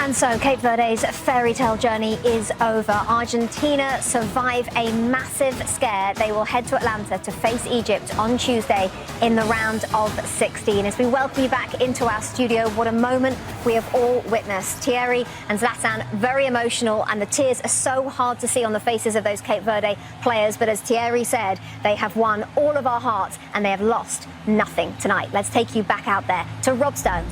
And so Cape Verde's fairy tale journey is over. Argentina survive a massive scare. They will head to Atlanta to face Egypt on Tuesday in the round of 16. As we welcome you back into our studio, what a moment we have all witnessed. Thierry and Zlatan, very emotional, and the tears are so hard to see on the faces of those Cape Verde players. But as Thierry said, they have won all of our hearts and they have lost nothing tonight. Let's take you back out there to Rob Stone.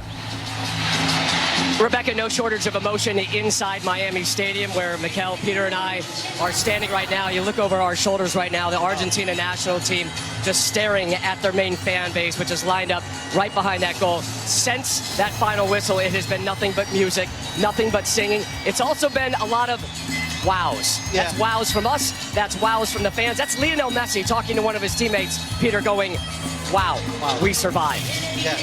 Rebecca, no shortage of emotion inside Miami Stadium, where Mikel, Peter, and I are standing right now. You look over our shoulders right now, the Argentina national team just staring at their main fan base, which is lined up right behind that goal. Since that final whistle, it has been nothing but music, nothing but singing. It's also been a lot of wows. Yeah. That's wows from us, that's wows from the fans. That's Lionel Messi talking to one of his teammates, Peter, going, wow. We survived. Yeah.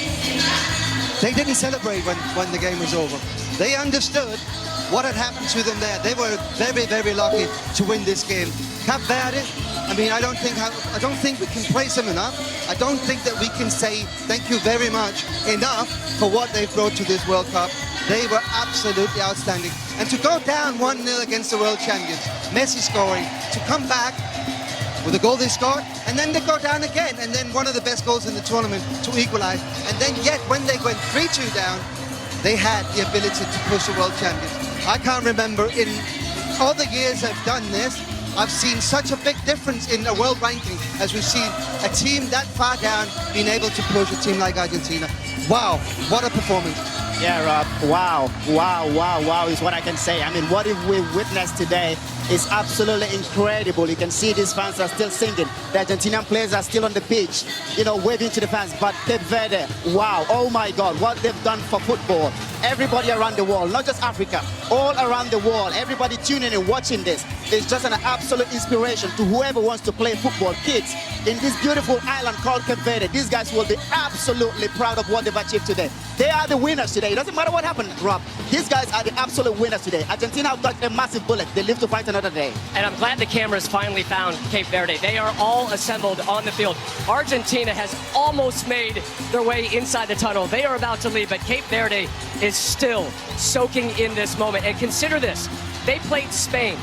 They didn't celebrate when the game was over. They understood what had happened to them there. They were very, very lucky to win this game. Cape Verde, I mean, I don't think we can praise them enough. I don't think that we can say thank you very much enough for what they've brought to this World Cup. They were absolutely outstanding. And to go down 1-0 against the World Champions, Messi scoring, to come back with the goal they scored, and then they go down again, and then one of the best goals in the tournament to equalize, and then yet when they went 3-2 down, they had the ability to push the World Champions. I can't remember in all the years I've done this, I've seen such a big difference in the world ranking as we've seen a team that far down being able to push a team like Argentina. Wow, what a performance. Yeah, Rob, wow is what I can say. I mean, what we witnessed today is absolutely incredible. You can see these fans are still singing. The Argentinian players are still on the pitch, you know, waving to the fans. But Cape Verde, wow, oh my God, what they've done for football. Everybody around the world, not just Africa, all around the world, everybody tuning in and watching this. It's just an absolute inspiration to whoever wants to play football. Kids, in this beautiful island called Cape Verde, these guys will be absolutely proud of what they've achieved today. They are the winners today. It doesn't matter what happened, Rob. These guys are the absolute winners today. Argentina have got a massive bullet. They live to fight another day. And I'm glad the cameras finally found Cape Verde. They are all assembled on the field. Argentina has almost made their way inside the tunnel. They are about to leave, but Cape Verde is still soaking in this moment. And consider this, they played Spain,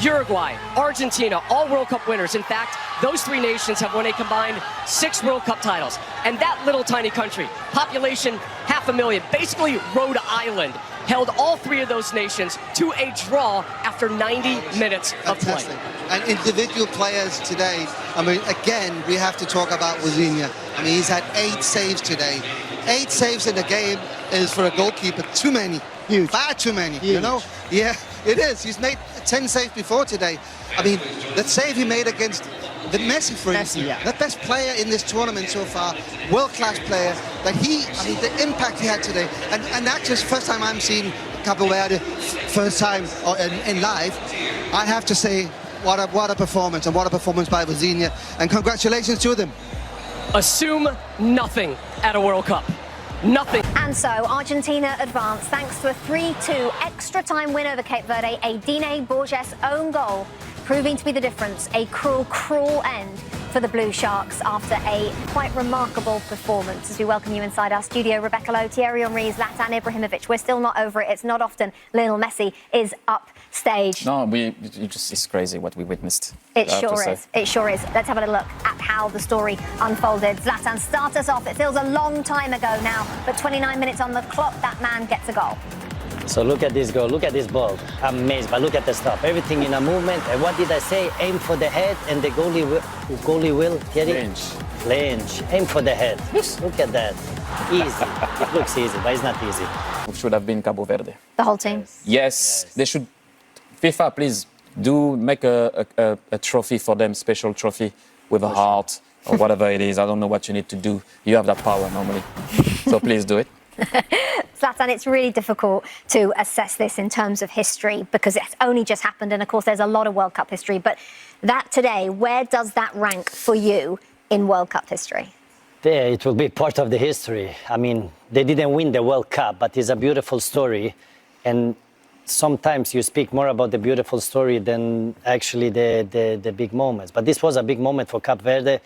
Uruguay, Argentina, all World Cup winners. In fact, those three nations have won a combined 6 World Cup titles. And that little tiny country, population 500,000, basically Rhode Island, held all 3 of those nations to a draw after 90 minutes of play. And individual players today, I mean, again, we have to talk about Ibrahimović. I mean, he's had 8 saves today. 8 saves in the game is, for a goalkeeper, too many. Huge. Far too many, Huge. you know? Yeah, it is. He's made 10 saves before today. I mean, that save he made against the Messi, for instance, yeah. the best player in this tournament so far, world-class player, that I mean, the impact he had today, and that's just first time I'm seeing Cape Verde, first time in live. I have to say, what a performance, and what a performance by Ibrahimović, and congratulations to them. Assume nothing at a World Cup. Nothing. And so Argentina advanced thanks to a 3-2 extra time win over Cape Verde, a Dine Borges own goal, proving to be the difference. A cruel, cruel end for the Blue Sharks after a quite remarkable performance. As we welcome you inside our studio, Rebecca Lowe, Thierry Henry, Zlatan Ibrahimović. We're still not over it. It's not often Lionel Messi is upstage. No, it's crazy what we witnessed. It sure is. It sure is. Let's have a look at how the story unfolded. Zlatan, start us off. It feels a long time ago now, but 29 minutes on the clock, that man gets a goal. So look at this goal, look at this ball. Amazing, but look at the stop. Everything in a movement. And what did I say? Aim for the head, and the goalie will, Thierry? Flinch. Aim for the head. Look at that. Easy. It looks easy, but it's not easy. It should have been Cape Verde. The whole team? Yes, they should. FIFA, please do make a trophy for them, special trophy with a heart or whatever it is. I don't know what you need to do. You have that power normally. So please do it. Zlatan, it's really difficult to assess this in terms of history because it's only just happened, and of course there's a lot of World Cup history, but that today, where does that rank for you in World Cup history? Yeah, it will be part of the history. I mean, they didn't win the World Cup, but it's a beautiful story, and sometimes you speak more about the beautiful story than actually the big moments. But this was a big moment for Cape Verde.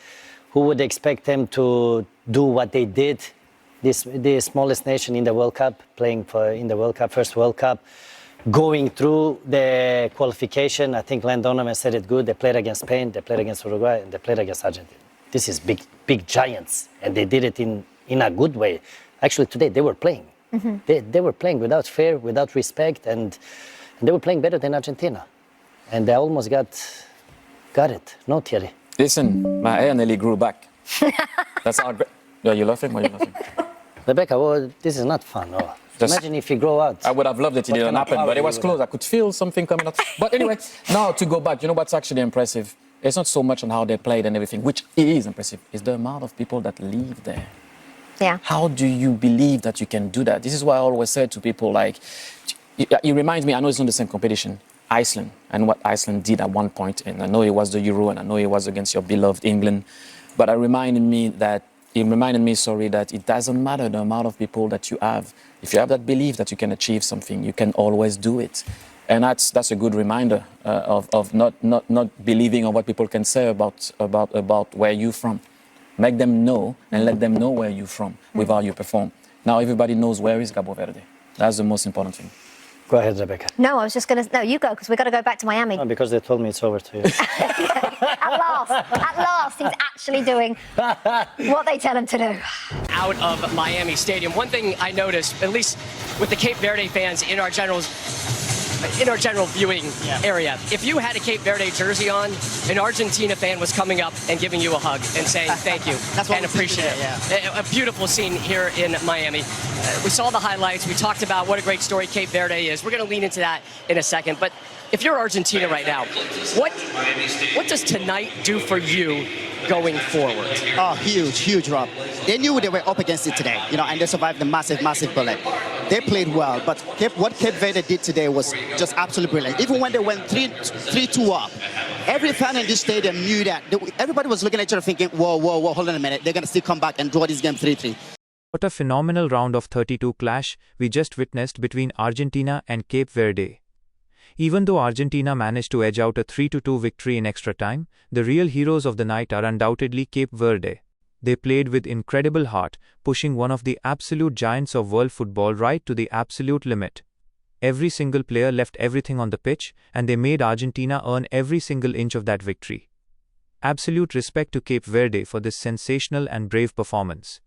Who would expect them to do what they did the smallest nation in the World Cup, playing in the World Cup, first World Cup, going through the qualification. I think Len Donovan said it good. They played against Spain, they played against Uruguay, and they played against Argentina. This is big giants, and they did it in a good way. Actually, today they were playing. They were playing without fear, without respect, and they were playing better than Argentina. And they almost got it. No, Thierry. Listen, my hair nearly grew back. That's how great. Yeah, you laughing? Why are you laughing? Rebecca, this is not fun. Oh. Imagine if you grow out. I would have loved it. It didn't happen, but it was close. I could feel something coming out. But anyway, now to go back, you know what's actually impressive? It's not so much on how they played and everything, which is impressive. It's the amount of people that live there. Yeah. How do you believe that you can do that? This is why I always say to people, like, it reminds me, I know it's not the same competition, Iceland, and what Iceland did at one point, and I know it was the Euro, and I know it was against your beloved England, but it reminded me, that it doesn't matter the amount of people that you have. If you have that belief that you can achieve something, you can always do it. And that's a good reminder of not believing on what people can say about where you're from. Make them know and let them know where you're from with how you perform. Now everybody knows where is Cape Verde. That's the most important thing. Go ahead, Rebecca. No, I was just going to... No, you go, because we've got to go back to Miami. No, because they told me it's over to you. At last, he's actually doing what they tell him to do. Out of Miami Stadium. One thing I noticed, at least with the Cape Verde fans in our general viewing area, if you had a Cape Verde jersey on, an Argentina fan was coming up and giving you a hug and saying thank you and appreciate it. A beautiful scene here in Miami. We saw the highlights. We talked about what a great story Cape Verde is. We're going to lean into that in a second. But if you're Argentina right now, what does tonight do for you going forward? Oh, huge, Rob. They knew they were up against it today, and they survived the massive bullet. They played well, but what Cape Verde did today was just absolutely brilliant. Even when they went 3-2 up, every fan in this stadium knew that. Everybody was looking at each other thinking, whoa, hold on a minute. They're going to still come back and draw this game 3-3. What a phenomenal round of 32 clash we just witnessed between Argentina and Cape Verde. Even though Argentina managed to edge out a 3-2 victory in extra time, the real heroes of the night are undoubtedly Cape Verde. They played with incredible heart, pushing one of the absolute giants of world football right to the absolute limit. Every single player left everything on the pitch, and they made Argentina earn every single inch of that victory. Absolute respect to Cape Verde for this sensational and brave performance.